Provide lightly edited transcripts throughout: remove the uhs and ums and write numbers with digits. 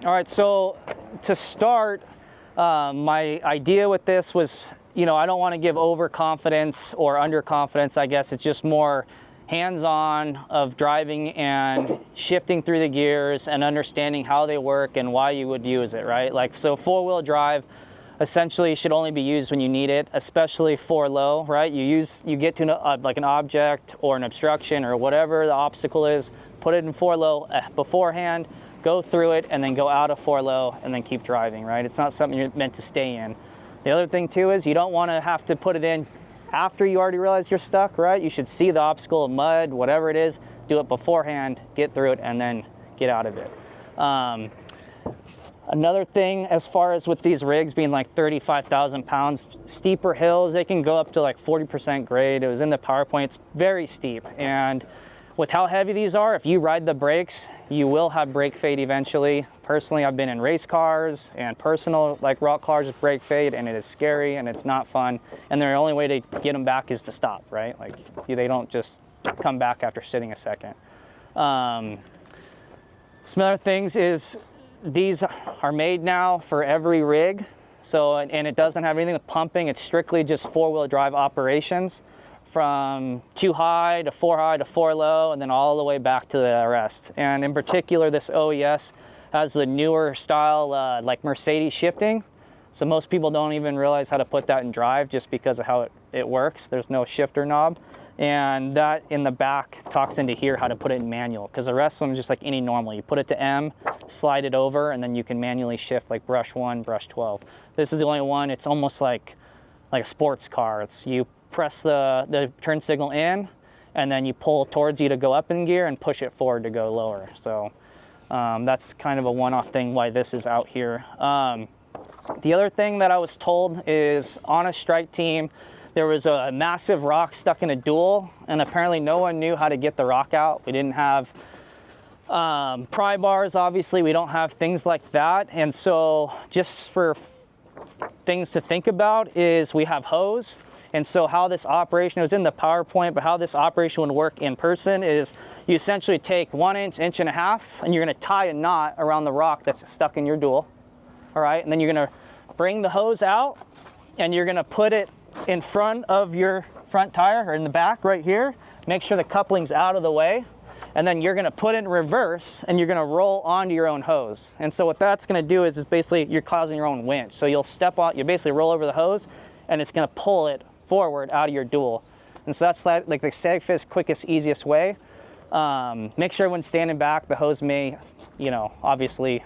All right, so to start, my idea with this was, I don't want to give overconfidence or underconfidence, I guess. It's just more hands-on of driving and shifting through the gears and understanding how they work and why you would use it, right? Like, so four-wheel drive essentially should only be used when you need it, especially for low, right? You get to like an object or an obstruction or whatever the obstacle is, put it in four low beforehand, go through it, and then go out of four low and then keep driving, right? It's not something you're meant to stay in. The other thing too is you don't want to have to put it in after you already realize you're stuck, right? You should see the obstacle, mud, whatever it is, do it beforehand, get through it, and then get out of it. Another thing, as far as with these rigs being like 35,000 pounds, steeper hills, they can go up to like 40% grade. It was in the PowerPoint, it's very steep. And with how heavy these are, if you ride the brakes, you will have brake fade eventually. Personally, I've been in race cars and personal like rock cars with brake fade, and it is scary and it's not fun. And the only way to get them back is to stop, right? Like they don't just come back after sitting a second. Some other things is these are made now for every rig. So, and it doesn't have anything with pumping. It's strictly just four-wheel drive operations, from 2 high to 4 high to 4 low, and then all the way back to the rest. And in particular, this OES has the newer style, like Mercedes shifting. So most people don't even realize how to put that in drive just because of how it works. There's no shifter knob. And that in the back talks into here how to put it in manual, because the rest of them is just like any normal. You put it to M, slide it over, and then you can manually shift like brush 1, brush 12. This is the only one, it's almost like a sports car. It's you press the turn signal in, and then you pull towards you to go up in gear and push it forward to go lower. So that's kind of a one-off thing why this is out here. The other thing that I was told is on a strike team, there was a massive rock stuck in a dual, and apparently no one knew how to get the rock out. We didn't have pry bars, obviously. We don't have things like that. And so just for things to think about is we have hose. And so how this operation, it was in the PowerPoint, but how this operation would work in person is you essentially take 1 inch, 1.5 inches, and you're gonna tie a knot around the rock that's stuck in your dual. All right, and then you're gonna bring the hose out, and you're gonna put it in front of your front tire, or in the back right here. Make sure the coupling's out of the way, and then you're gonna put it in reverse, and you're gonna roll onto your own hose. And so what that's gonna do is basically you're causing your own winch. So you'll step on, you basically roll over the hose, and it's gonna pull it forward out of your dual. And so that's like the safest, quickest, easiest way. Make sure when standing back, the hose may, obviously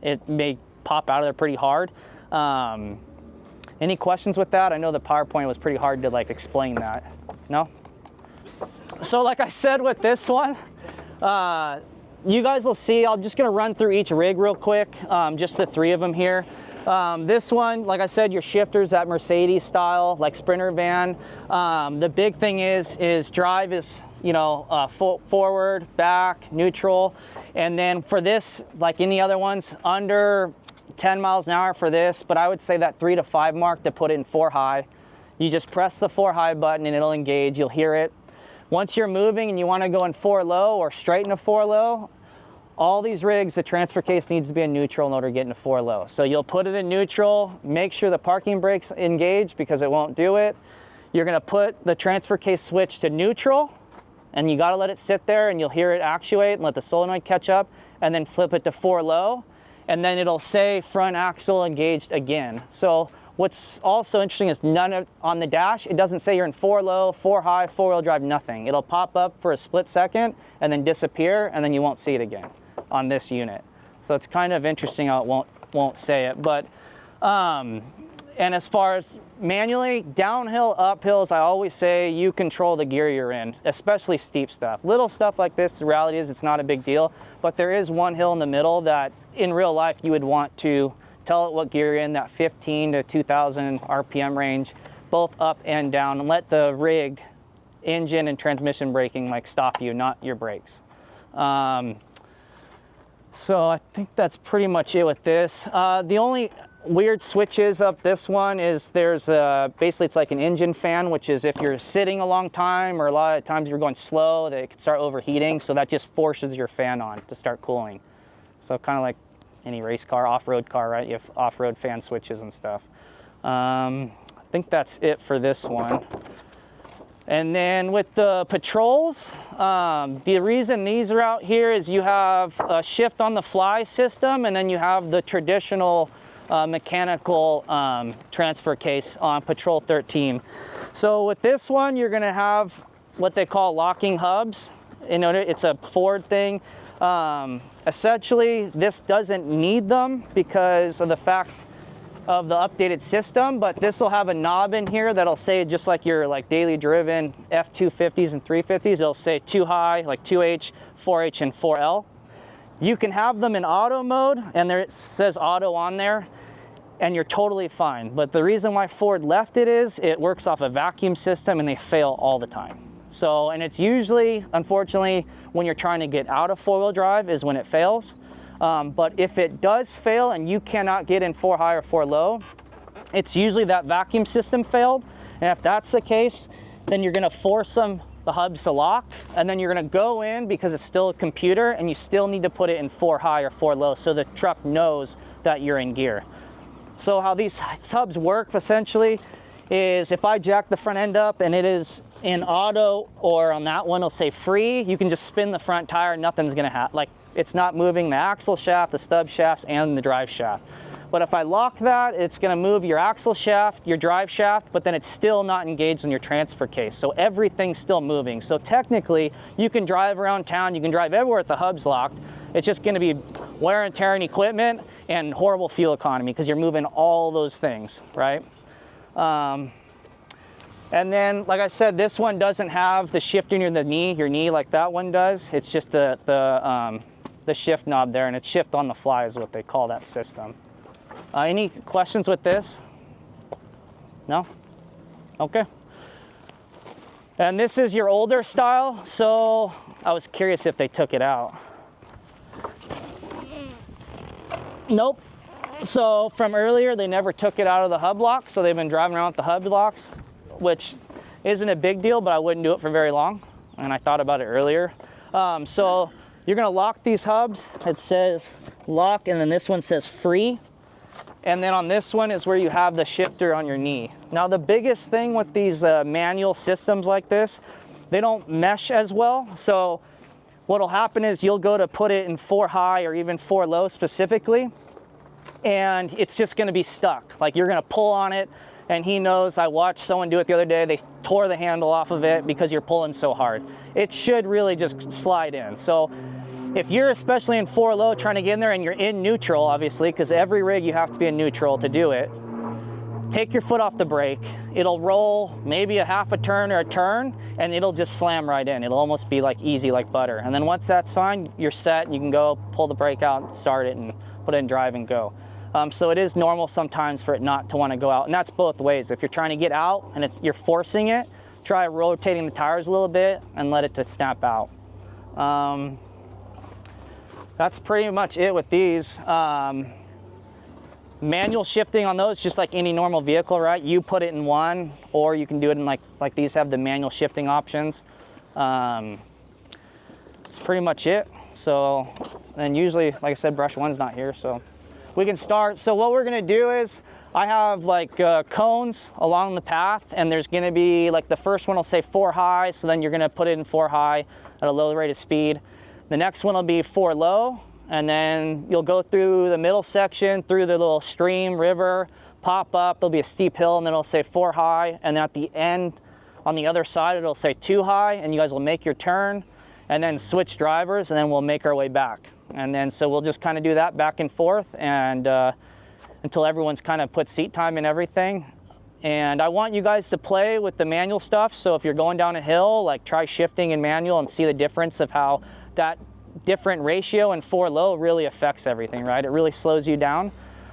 it may pop out of there pretty hard. Any questions with that? I know the PowerPoint was pretty hard to explain that. No? So like I said with this one, you guys will see, I'm just gonna run through each rig real quick, just the 3 of them here. This one, like I said, your shifters, that Mercedes style, like Sprinter van. The big thing is drive is, forward, back, neutral. And then for this, like any other ones, under 10 miles an hour for this, but I would say that 3 to 5 mark to put it in 4 high. You just press the 4 high button and it'll engage, you'll hear it. Once you're moving and you wanna go in 4 low or straight into 4 low, all these rigs, the transfer case needs to be in neutral in order to get into 4 low. So you'll put it in neutral, make sure the parking brakes engage because it won't do it. You're gonna put the transfer case switch to neutral, and you gotta let it sit there and you'll hear it actuate and let the solenoid catch up, and then flip it to 4 low, and then it'll say front axle engaged again. So what's also interesting is on the dash, it doesn't say you're in 4 low, 4 high, 4-wheel drive, nothing. It'll pop up for a split second and then disappear, and then you won't see it again on this unit. So it's kind of interesting how it won't say it. But and as far as manually, downhill, uphills, I always say you control the gear you're in, especially steep stuff. Little stuff like this, the reality is it's not a big deal, but there is one hill in the middle that in real life you would want to tell it what gear you're in, that 15 to 2000 RPM range, both up and down, and let the rig, engine and transmission braking stop you, not your brakes. So I think that's pretty much it with this. The only weird switches of this one is there's basically it's like an engine fan, which is if you're sitting a long time or a lot of times you're going slow, they can start overheating. So that just forces your fan on to start cooling. So kind of like any race car, off-road car, right? You have off-road fan switches and stuff. I think that's it for this one. And then with the patrols, the reason these are out here is you have a shift on the fly system, and then you have the traditional mechanical transfer case on Patrol 13. So with this one, you're gonna have what they call locking hubs. It's a Ford thing. Essentially, this doesn't need them because of the fact of the updated system, but this will have a knob in here that'll say, just like your daily driven F250s and 350s, it'll say 2 high, like 2H, 4H, and 4L. You can have them in auto mode, and there it says auto on there, and you're totally fine. But the reason why Ford left it is it works off a vacuum system and they fail all the time. So, and it's usually, unfortunately, when you're trying to get out of 4-wheel drive is when it fails. But if it does fail and you cannot get in 4 high or 4 low, it's usually that vacuum system failed. And if that's the case, then you're gonna force the hubs to lock, and then you're gonna go in, because it's still a computer, and you still need to put it in 4 high or 4 low so the truck knows that you're in gear. So how these hubs work essentially is if I jack the front end up and it is in auto, or on that one it'll say free, you can just spin the front tire, nothing's gonna happen. It's not moving the axle shaft, the stub shafts, and the drive shaft. But if I lock that, it's gonna move your axle shaft, your drive shaft, but then it's still not engaged in your transfer case. So everything's still moving. So technically, you can drive around town, you can drive everywhere with the hubs locked. It's just gonna be wear and tear on equipment and horrible fuel economy because you're moving all those things, right? And then, like I said, this one doesn't have the shifting near your knee like that one does. It's just the shift knob there, and it's shift on the fly is what they call that system. Any questions with this? No? Okay. And this is your older style, so I was curious if they took it out. Nope. So from earlier, they never took it out of the hub lock, so they've been driving around with the hub locks, which isn't a big deal, but I wouldn't do it for very long, and I thought about it earlier. So you're gonna lock these hubs. It says lock, and then this one says free. And then on this one is where you have the shifter on your knee. Now the biggest thing with these manual systems like this, they don't mesh as well. So what'll happen is you'll go to put it in 4 high or even 4 low specifically, and it's just gonna be stuck. Like you're gonna pull on it, and he knows, I watched someone do it the other day, they tore the handle off of it because you're pulling so hard. It should really just slide in. So if you're especially in 4 low trying to get in there and you're in neutral, obviously, because every rig you have to be in neutral to do it, take your foot off the brake. It'll roll maybe a half a turn or a turn, and it'll just slam right in. It'll almost be like easy like butter. And then once that's fine, you're set, and you can go pull the brake out, start it, and put it in drive and go. So it is normal sometimes for it not to want to go out, and that's both ways. If you're trying to get out and you're forcing it, try rotating the tires a little bit and let it to snap out. That's pretty much it with these. Manual shifting on those, just like any normal vehicle, right? You put it in one, or you can do it in like these have the manual shifting options. That's pretty much it. So, and usually, like I said, brush one's not here, so we can start. So what we're gonna do is, I have like cones along the path, and there's gonna be like the first one will say 4 high, so then you're gonna put it in 4 high at a low rate of speed. The next one will be 4 low, and then you'll go through the middle section, through the little stream, river, pop up, there'll be a steep hill, and then it'll say 4 high, and then at the end, on the other side, it'll say 2 high, and you guys will make your turn, and then switch drivers, and then we'll make our way back. And then, so we'll just kind of do that back and forth, and until everyone's kind of put seat time and everything. And I want you guys to play with the manual stuff, so if you're going down a hill, like try shifting in manual and see the difference of how that different ratio in 4 low really affects everything, right? It really slows you down,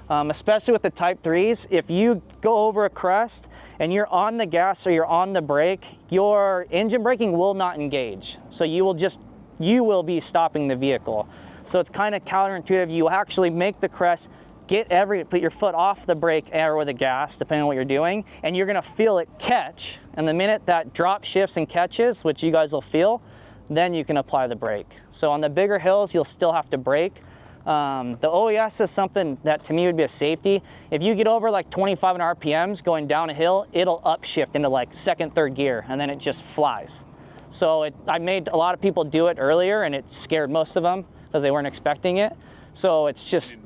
especially with the Type 3s. If you go over a crest and you're on the gas or you're on the brake, your engine braking will not engage. So you will be stopping the vehicle. So it's kind of counterintuitive. You actually make the crest, put your foot off the brake or the gas, depending on what you're doing, and you're gonna feel it catch. And the minute that drop shifts and catches, which you guys will feel, then you can apply the brake. So on the bigger hills, you'll still have to brake. The OES is something that to me would be a safety. If you get over like 25 RPMs going down a hill, it'll upshift into like second, third gear, and then it just flies. So I made a lot of people do it earlier, and it scared most of them because they weren't expecting it. So it's just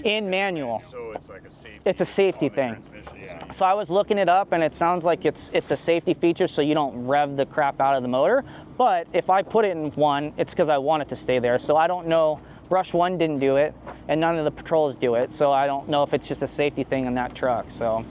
in manual. So it's like a safety. It's a safety thing. Yeah. So I was looking it up, and it sounds like it's a safety feature, so you don't rev the crap out of the motor. But if I put it in one, it's because I want it to stay there. So I don't know. Brush One didn't do it, and none of the patrols do it. So I don't know if it's just a safety thing in that truck. So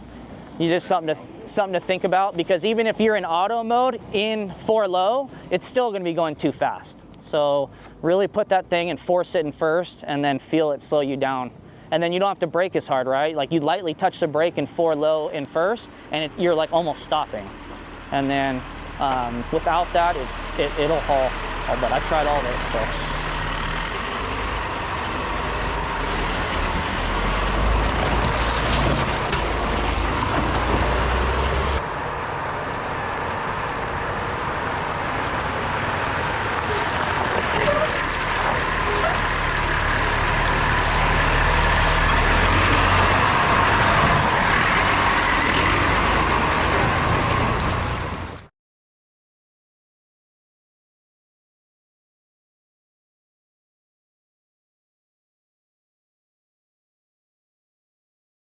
you just something to think about, because even if you're in auto mode in 4 low, it's still going to be going too fast. So really put that thing and force it in first, and then feel it slow you down. And then you don't have to brake as hard, right? Like you lightly touch the brake in 4 low in first, and you're like almost stopping. And then without that, it'll haul. But I've tried all of it. So.